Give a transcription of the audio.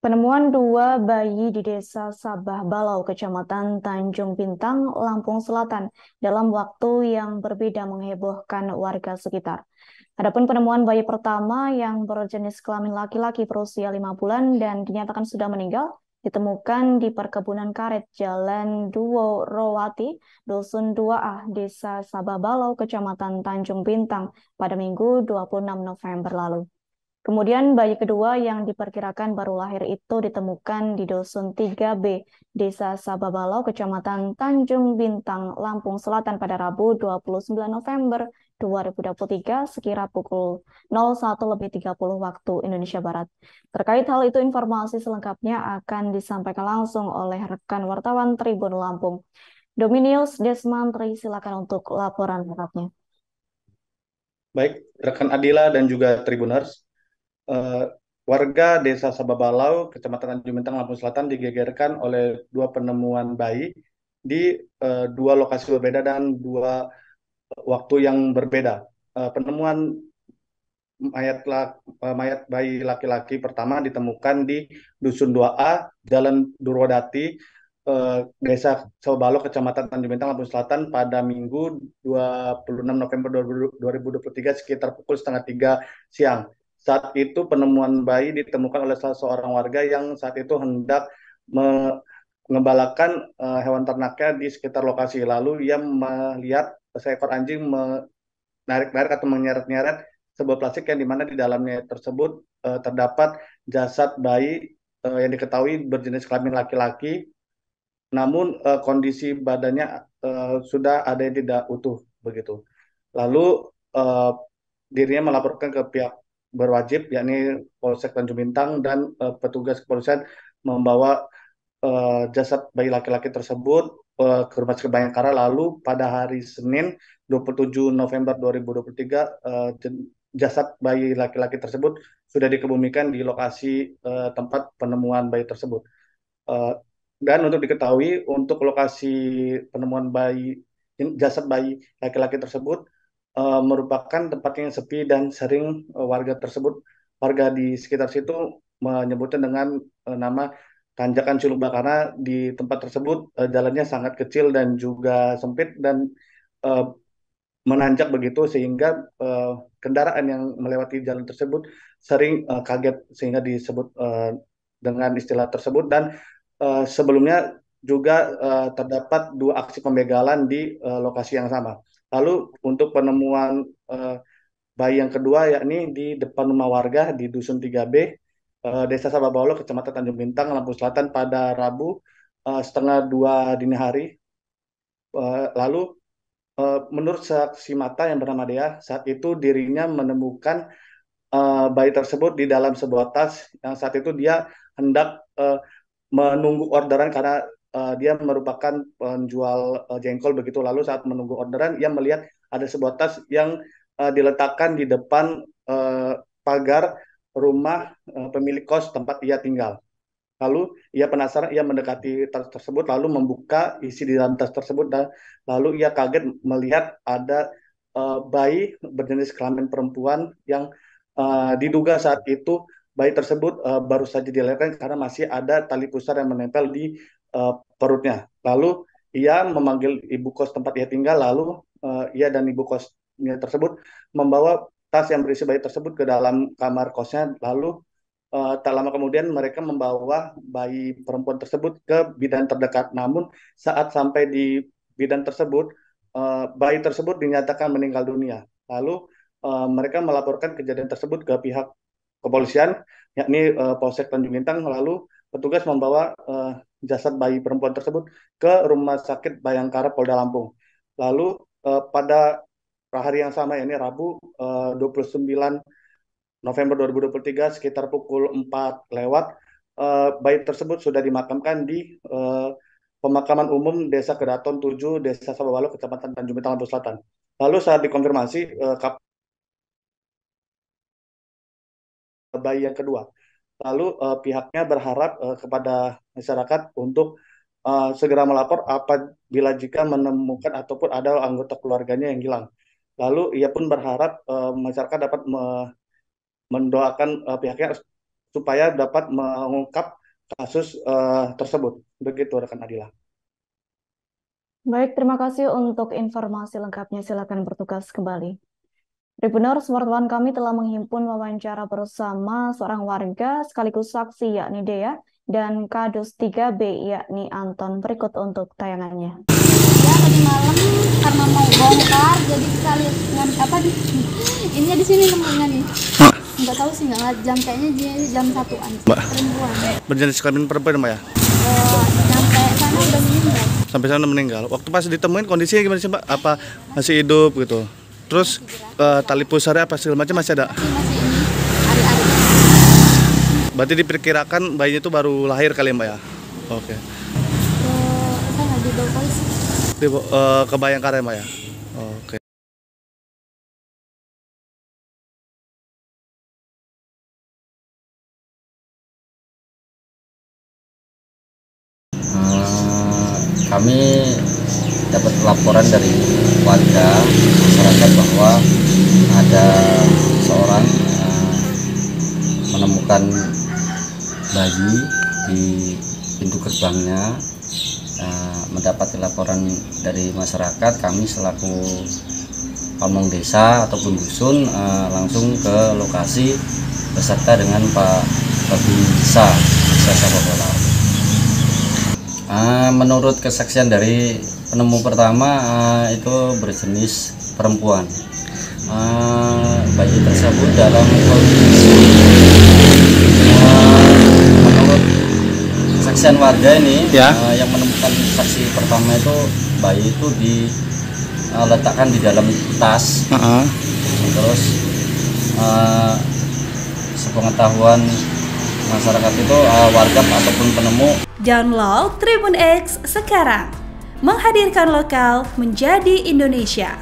Penemuan dua bayi di Desa Sabah Balau, Kecamatan Tanjung Bintang, Lampung Selatan dalam waktu yang berbeda menghebohkan warga sekitar. Adapun penemuan bayi pertama yang berjenis kelamin laki-laki berusia 5 bulan dan dinyatakan sudah meninggal, ditemukan di perkebunan karet Jalan Duo Rowati, Dusun 2A, Desa Sabah Balau, Kecamatan Tanjung Bintang pada Minggu 26 November lalu. Kemudian bayi kedua yang diperkirakan baru lahir itu ditemukan di Dusun 3B, Desa Sababalau, Kecamatan Tanjung Bintang, Lampung Selatan pada Rabu 29 November 2023 sekira pukul 01.30 waktu Indonesia Barat. Terkait hal itu, informasi selengkapnya akan disampaikan langsung oleh rekan wartawan Tribun Lampung. Dominius Desmantri, silakan untuk laporan lengkapnya. Baik, rekan Adila dan juga Tribuners, eh, warga Desa Sababalau, Kecamatan Tanjung Bintang, Lampung Selatan digegerkan oleh dua penemuan bayi di dua lokasi berbeda dan dua waktu yang berbeda. Penemuan mayat bayi laki-laki pertama ditemukan di Dusun 2A, Jalan Durwodati, Desa Sababalo, Kecamatan Tanjung Bintang, Lampung Selatan pada Minggu 26 November 2023 sekitar pukul setengah 3 siang. Saat itu penemuan bayi ditemukan oleh salah seorang warga yang saat itu hendak mengembalakan hewan ternaknya di sekitar lokasi. Lalu ia melihat seekor anjing menarik-narik atau menyeret-nyeret sebuah plastik yang dimana di dalamnya tersebut terdapat jasad bayi yang diketahui berjenis kelamin laki-laki, namun kondisi badannya sudah ada yang tidak utuh begitu. Lalu eh, dirinya melaporkan ke pihak berwajib, yakni Polsek Tanjung Bintang, dan petugas kepolisian membawa jasad bayi laki-laki tersebut ke Rumah Sakit Bayangkara. Lalu pada hari Senin 27 November 2023 jasad bayi laki-laki tersebut sudah dikebumikan di lokasi tempat penemuan bayi tersebut. Eh, dan untuk diketahui, untuk lokasi penemuan bayi jasad bayi laki-laki tersebut merupakan tempat yang sepi dan sering warga di sekitar situ menyebutnya dengan nama Tanjakan Cilubak, karena di tempat tersebut jalannya sangat kecil dan juga sempit dan eh, menanjak begitu, sehingga kendaraan yang melewati jalan tersebut sering kaget, sehingga disebut dengan istilah tersebut. Dan sebelumnya juga terdapat dua aksi pembegalan di lokasi yang sama. Lalu untuk penemuan eh, bayi yang kedua, yakni di depan rumah warga di Dusun 3B, Desa Sababalo, Kecamatan Tanjung Bintang, Lampung Selatan pada Rabu setengah dua dini hari. Lalu menurut saksi mata yang bernama Dea, saat itu dirinya menemukan bayi tersebut di dalam sebuah tas yang saat itu dia hendak menunggu orderan, karena dia merupakan penjual jengkol begitu. Lalu saat menunggu orderan, ia melihat ada sebuah tas yang diletakkan di depan pagar rumah pemilik kos tempat ia tinggal. Lalu ia penasaran, ia mendekati tas tersebut, lalu membuka isi di dalam tas tersebut, dan lalu ia kaget melihat ada bayi berjenis kelamin perempuan yang diduga saat itu bayi tersebut baru saja dilahirkan, karena masih ada tali pusar yang menempel di perutnya. Lalu ia memanggil ibu kos tempat ia tinggal, lalu ia dan ibu kosnya tersebut membawa tas yang berisi bayi tersebut ke dalam kamar kosnya. Lalu tak lama kemudian mereka membawa bayi perempuan tersebut ke bidan terdekat. Namun saat sampai di bidan tersebut, bayi tersebut dinyatakan meninggal dunia. Lalu mereka melaporkan kejadian tersebut ke pihak kepolisian, yakni Polsek Tanjung Bintang. Lalu petugas membawa jasad bayi perempuan tersebut ke Rumah Sakit Bayangkara Polda Lampung. Lalu pada hari yang sama, ini Rabu 29 November 2023 sekitar pukul 4 lewat, bayi tersebut sudah dimakamkan di pemakaman umum Desa Kedaton 7, Desa Sabawalo, Kecamatan Tanjung Bintang, Lampung Selatan. Lalu saat dikonfirmasi bayi yang kedua, lalu pihaknya berharap kepada masyarakat untuk segera melapor apabila jika menemukan ataupun ada anggota keluarganya yang hilang. Lalu ia pun berharap masyarakat dapat mendoakan pihaknya supaya dapat mengungkap kasus tersebut. Begitu rekan Adila. Baik, terima kasih untuk informasi lengkapnya. Silakan bertugas kembali. Tribuners, wartawan kami telah menghimpun wawancara bersama seorang warga sekaligus saksi yakni Dea dan Kadus 3B yakni Anton. Berikut untuk tayangannya. Ya, tadi malam karena mau bongkar jadi kita lihat ininya di sini nemunya nih. Nggak tahu sih, nggak jam, kayaknya dia jam 1-an. Perempuan. Berjenis kelamin perempuan, Mbak ya? Sampai sana udah meninggal. Sampai sana meninggal. Waktu pas ditemuin kondisinya gimana sih, Mbak? Apa masih hidup gitu? Terus tali pusarnya apa segala macam masih ada? Masih ini hari-hari. Berarti diperkirakan bayinya itu baru lahir kali, Mbak ya? Oke. Saya dibawa polisi. Ke Bayangkara, Mbak ya? Oke. Kami dapat laporan dari warga masyarakat bahwa ada seorang menemukan bayi di pintu gerbangnya. Mendapat laporan dari masyarakat, kami selaku pamong desa ataupun dusun langsung ke lokasi beserta dengan Pak Babinsa Sabobola. Menurut kesaksian dari penemu pertama itu berjenis perempuan. Bayi tersebut dalam kondisi menurut kesaksian warga ini ya. Yang menemukan saksi pertama itu bayi itu diletakkan di dalam tas. Terus sepengetahuan masyarakat itu warga ataupun penemu. Download Tribun X sekarang, menghadirkan lokal menjadi Indonesia.